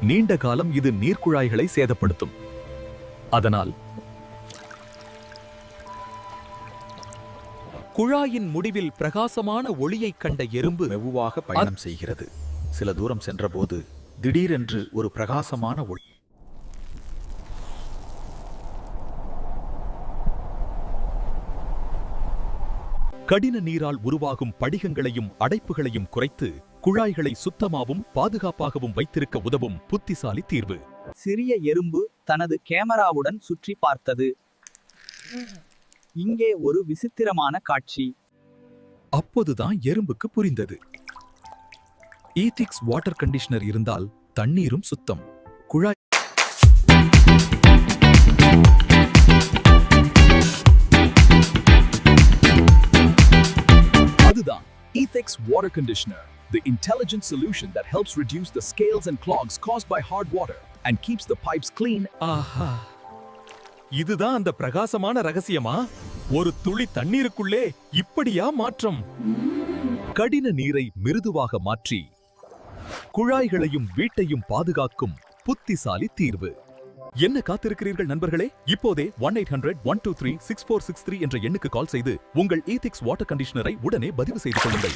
நீண்ட காலம் இது நீர்க்குழாய்களை சேதப்படுத்தும். அதனால் குழாயின் முடிவில் பிரகாசமான ஒளியைக் கண்ட எறும்பு மெதுவாக பயணம் செய்கிறது. சில தூரம் சென்றபோது திடீரென்று ஒரு பிரகாசமான ஒளி கடின நீரால் உருவாகும் படிகங்களையும் அடைப்புகளையும் குறைத்து குழாய்களை சுத்தமாகவும் பாதுகாப்பாகவும் வைத்திருக்க உதவும் புத்திசாலி தீர்வு. சிறிய எறும்பு தனது கேமராவுடன் சுற்றி பார்த்தது. இங்கே ஒரு விசித்திரமான காட்சி. அப்போதுதான் எறும்புக்கு புரிந்தது. ஈதிக்ஸ் வாட்டர் கண்டிஷனர் இருந்தால் தண்ணீரும் சுத்தம். குழாய் அதுதான் Ethix water conditioner, the intelligent solution that helps reduce the scales and clogs caused by hard water and keeps the pipes clean. ஆஹா, இதுதான் அந்த பிரகாசமான ரகசியமா? ஒரு துளி தண்ணீருக்குள்ளே இப்படியா மாற்றம்? கடின நீரை மிருதுவாக மாற்றி குழாய்களையும் வீட்டையும் பாதுகாக்கும் புத்திசாலி தீர்வு. என்ன காத்திருக்கிறீர்கள் நண்பர்களே? இப்போதே 1-800-123-6463 என்ற எண்ணுக்கு கால் செய்து உங்கள் ஈதிக்ஸ் வாட்டர் கண்டிஷனரை உடனே பதிவு செய்து கொள்ளுங்கள்.